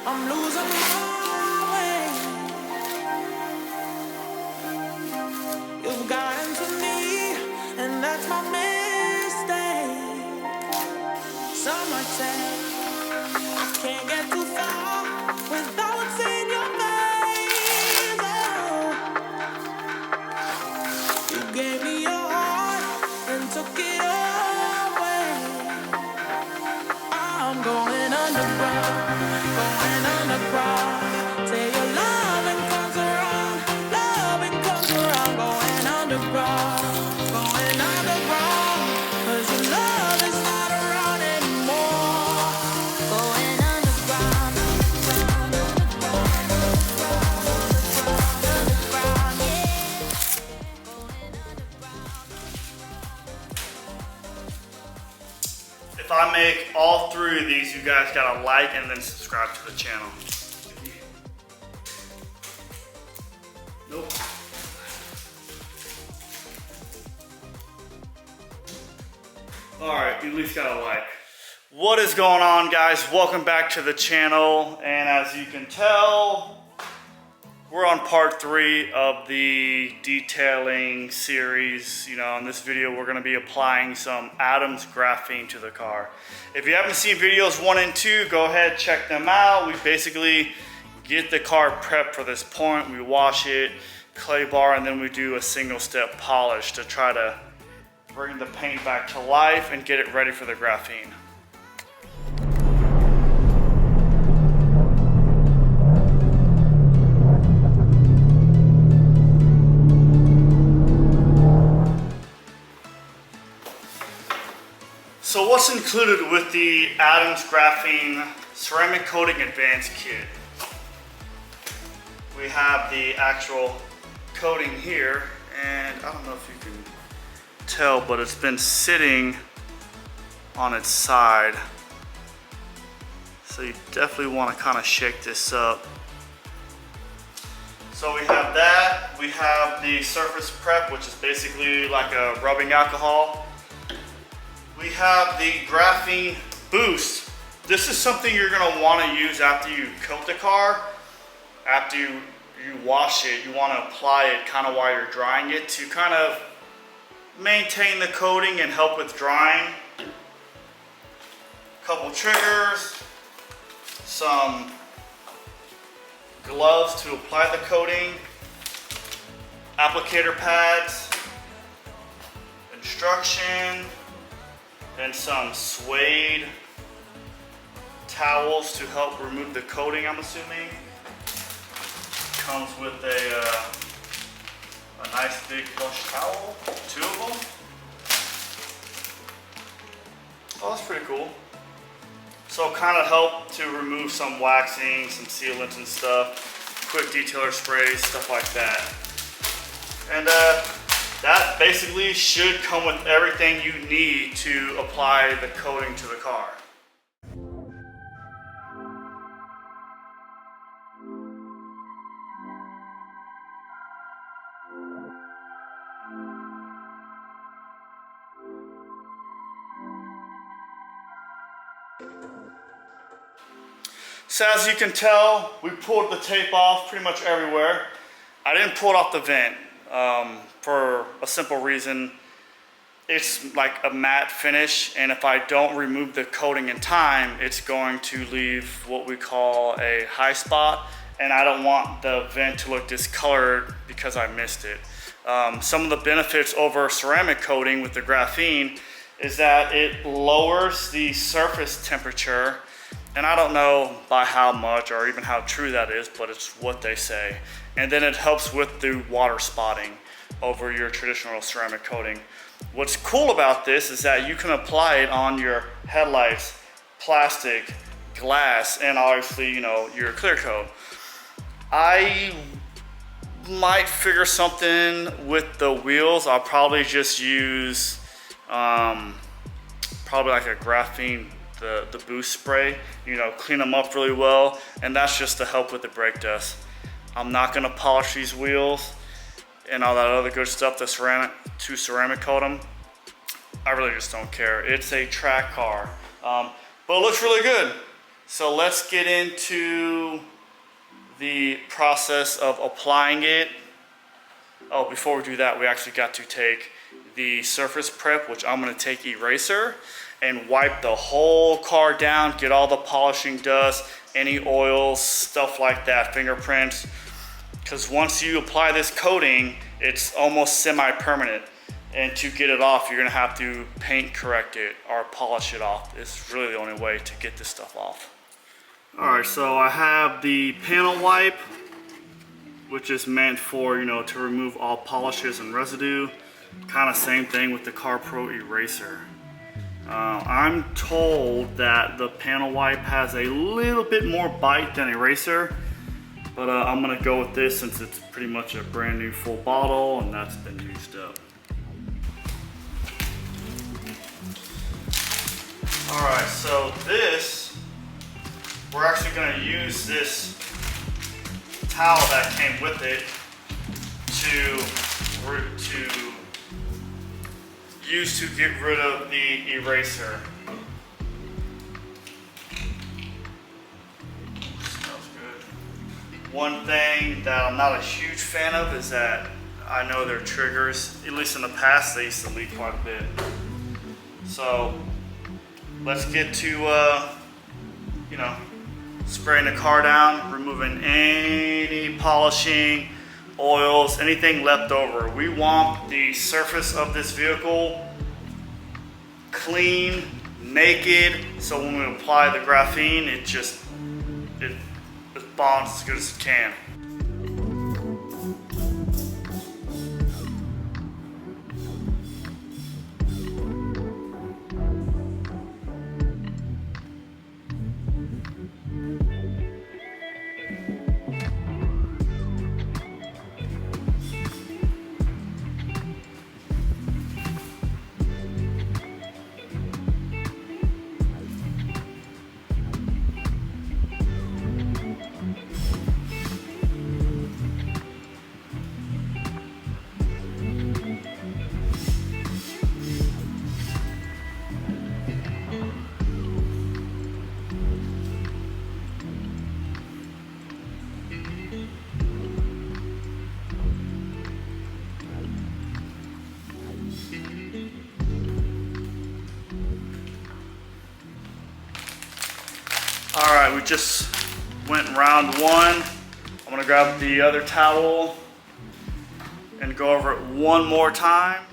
I'm losing my way. You've gotten to me, and that's my mistake. Some might say I can't get too far without what's in your face. Oh, you gave me your heart and took it away. I'm going underground, going underground. Say your loving comes around, loving comes around. Going underground, going underground. 'Cause your love is not around anymore. Going underground, underground, underground, underground, yeah. Going underground. If I make all three of these, you guys gotta like and then subscribe to the channel. Nope. Alright, you at least gotta like. What is going on, guys? Welcome back to the channel. And as you can tell, we're on part 3 of the detailing series. You know, in this video, we're gonna be applying some Adams graphene to the car. If you haven't seen videos 1 and 2, go ahead, check them out. We basically get the car prepped for this point. We wash it, clay bar, and then we do a single step polish to try to bring the paint back to life and get it ready for the graphene. So what's included with the Adams Graphene Ceramic Coating Advanced Kit? We have the actual coating here, and I don't know if you can tell, but it's been sitting on its side. So you definitely want to kind of shake this up. So we have that. We have the surface prep, which is basically like a rubbing alcohol. We have the graphene boost. This is something you're gonna wanna use after you coat the car. After you wash it, you wanna apply it kind of while you're drying it to kind of maintain the coating and help with drying. Couple triggers, some gloves to apply the coating, applicator pads, instruction, and some suede towels to help remove the coating, I'm assuming. Comes with a nice big plush towel, 2 of them. Oh, that's pretty cool. So kind of help to remove some waxing, some sealants and stuff, quick detailer sprays, stuff like that. And that basically should come with everything you need to apply the coating to the car. So as you can tell, we pulled the tape off pretty much everywhere. I didn't pull it off the vent for a simple reason. It's like a matte finish, and if I don't remove the coating in time, it's going to leave what we call a high spot, and I don't want the vent to look discolored because I missed it. Some of the benefits over ceramic coating with the graphene is that it lowers the surface temperature, and I don't know by how much or even how true that is, but it's what they say. And then it helps with the water spotting over your traditional ceramic coating. What's cool about this is that you can apply it on your headlights, plastic, glass, and obviously, you know, your clear coat. I might figure something with the wheels. I'll probably just use probably like a graphene, the boost spray, you know, clean them up really well, and that's just to help with the brake dust. I'm not gonna polish these wheels and all that other good stuff to ceramic coat them. I really just don't care. It's a track car, but it looks really good. So let's get into the process of applying it. Oh, before we do that, we actually got to take the surface prep, which I'm gonna take eraser and wipe the whole car down, get all the polishing dust, any oils, stuff like that, fingerprints. Because once you apply this coating, it's almost semi-permanent. And to get it off, you're gonna have to paint correct it or polish it off. It's really the only way to get this stuff off. All right, so I have the panel wipe, which is meant for, you know, to remove all polishes and residue. Kind of same thing with the Car Pro eraser. I'm told that the panel wipe has a little bit more bite than eraser, but I'm gonna go with this since it's pretty much a brand new full bottle and that's been used up. All right, so this, we're actually gonna use this towel that came with it to use to get rid of the eraser. Smells good. One thing that I'm not a huge fan of is that I know their triggers, at least in the past, they used to leak quite a bit. So let's get to, you know, spraying the car down, removing any polishing, oils, anything left over. We want the surface of this vehicle clean, naked, so when we apply the graphene, it bonds as good as it can. All right, we just went round one. I'm gonna grab the other towel and go over it one more time.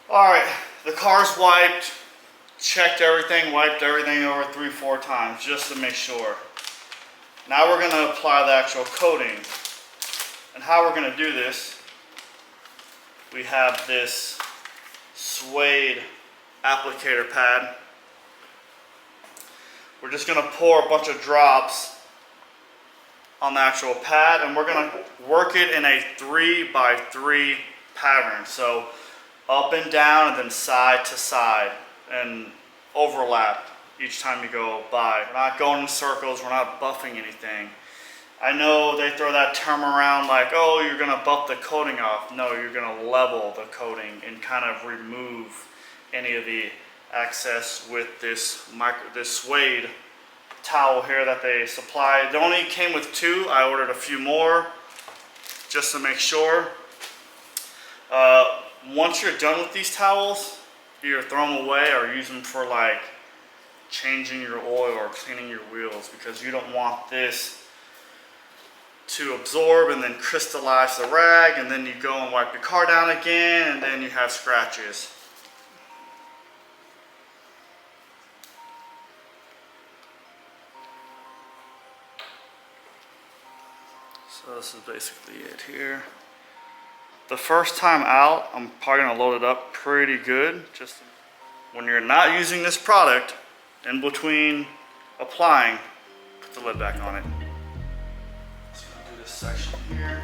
All right, the car's wiped, checked everything, wiped everything over 3-4 times just to make sure. Now we're gonna apply the actual coating. And how we're gonna do this, we have this suede applicator pad. We're just gonna pour a bunch of drops on the actual pad and we're gonna work it in a 3x3 pattern. So up and down and then side to side and overlap each time you go by. We're not going in circles, we're not buffing anything. I know they throw that term around like, oh, you're gonna buff the coating off. No, you're gonna level the coating and kind of remove any of the excess with this suede towel here that they supply. It only came with 2. I ordered a few more just to make sure. Once you're done with these towels, either throw them away or use them for like changing your oil or cleaning your wheels, because you don't want this to absorb and then crystallize the rag, and then you go and wipe your car down again and then you have scratches. So this is basically it here. The first time out, I'm probably gonna load it up pretty good. Just when you're not using this product, in between applying, put the lid back on it. Just gonna do this section here.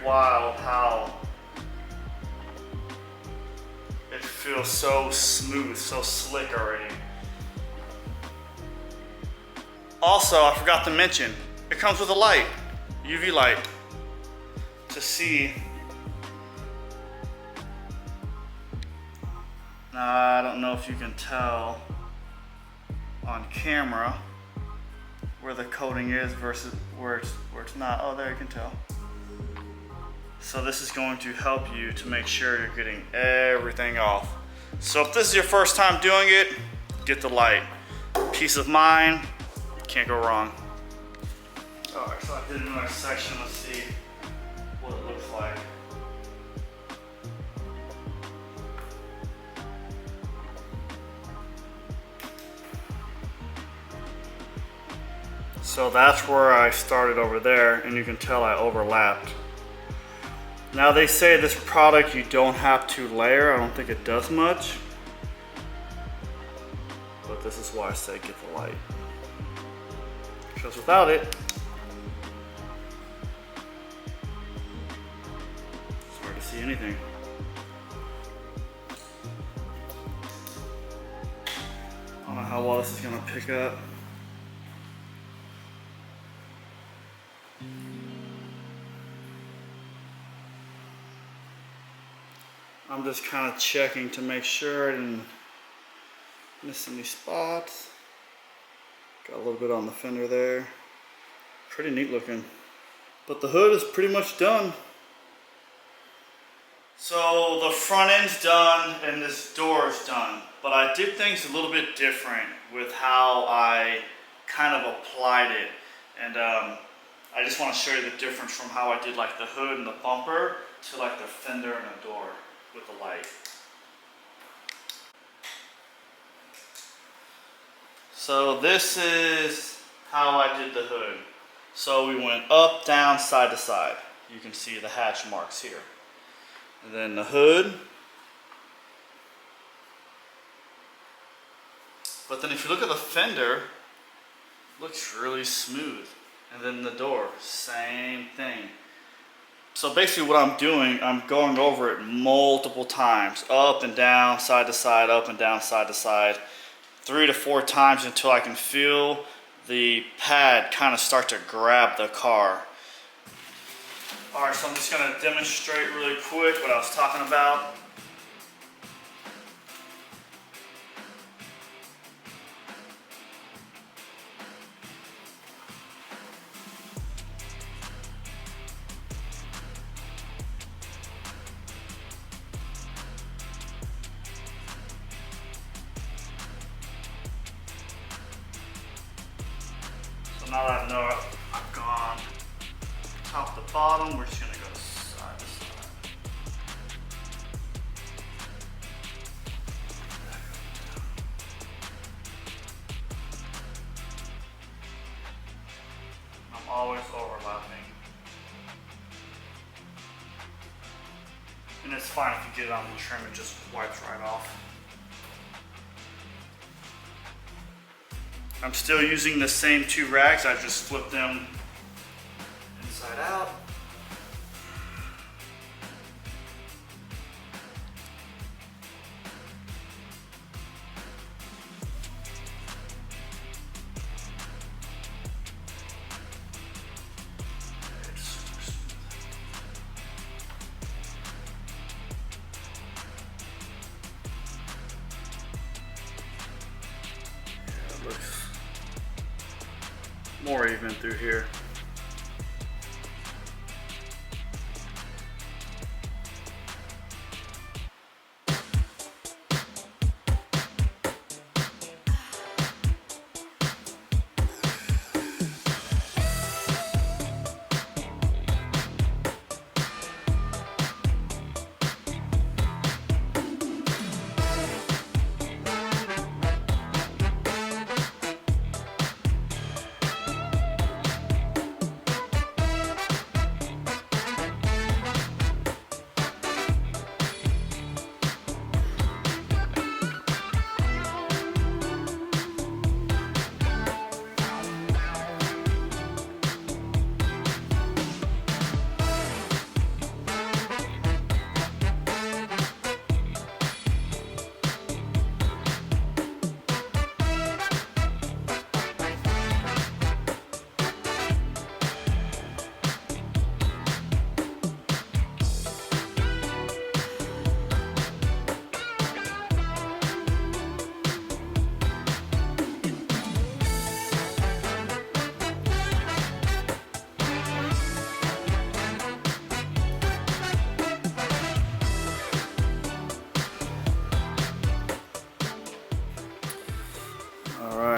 wild how it feels so smooth, so slick already. Also, I forgot to mention, it comes with a light, UV light, to see. Now, I don't know if you can tell on camera where the coating is versus where it's not. Oh, there you can tell. So this is going to help you to make sure you're getting everything off. So if this is your first time doing it, get the light. Peace of mind, can't go wrong. All right, so I did the next section. Let's see what it looks like. So that's where I started over there, and you can tell I overlapped. Now they say this product you don't have to layer. I don't think it does much. But this is why I say get the light. Because without it, it's hard to see anything. I don't know how well this is gonna pick up. I'm just kind of checking to make sure I didn't miss any spots. Got a little bit on the fender there. Pretty neat looking. But the hood is pretty much done. So the front end's done and this door is done. But I did things a little bit different with how I kind of applied it. And I just want to show you the difference from how I did like the hood and the bumper to like the fender and the door with the light. So this is how I did the hood. So we went up, down, side to side. You can see the hatch marks here. And then the hood. But then if you look at the fender, it looks really smooth. And then the door, same thing. So basically what I'm doing, I'm going over it multiple times, up and down, side to side, up and down, side to side, 3 to 4 times until I can feel the pad kind of start to grab the car. All right, so I'm just gonna demonstrate really quick what I was talking about. Now that I know I've gone top to bottom, we're just going to go side to side. I'm always overlapping. And it's fine if you get it on the trim, it just wipes right off. I'm still using the same 2 rags, I just flipped them inside out. Looks more even through here.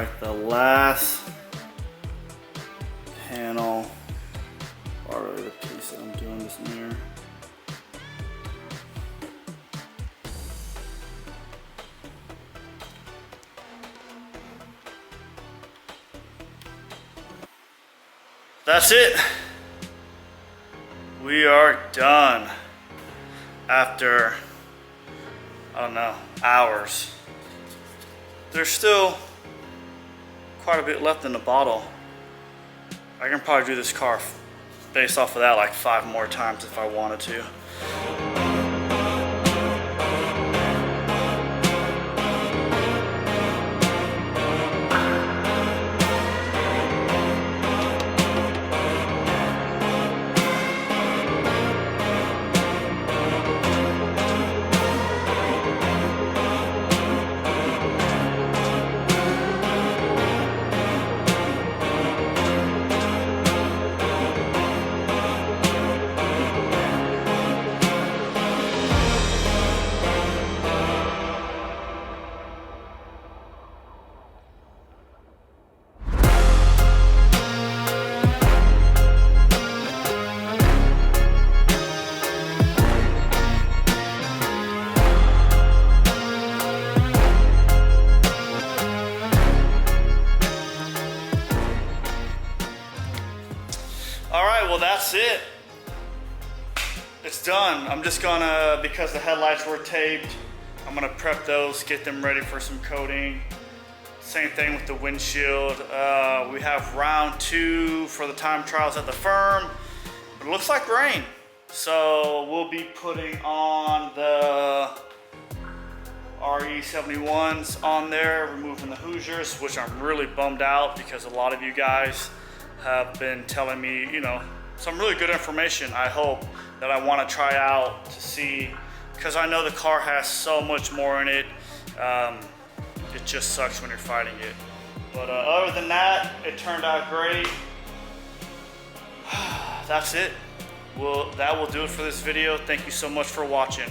right, the last panel, or really the piece that I'm doing this mirror. That's it. We are done after, I don't know, hours. There's still quite a bit left in the bottle. I can probably do this car based off of that like 5 more times if I wanted to. Well, that's it. It's done. I'm just gonna, because the headlights were taped, I'm gonna prep those, get them ready for some coating. Same thing with the windshield. We have round 2 for the time trials at the firm, but it looks like rain. So we'll be putting on the RE71s on there, removing the Hoosiers, which I'm really bummed out because a lot of you guys have been telling me, you know, some really good information, I hope, that I want to try out to see, because I know the car has so much more in it. It just sucks when you're fighting it. But other than that, it turned out great. That's it. Well, that will do it for this video. Thank you so much for watching.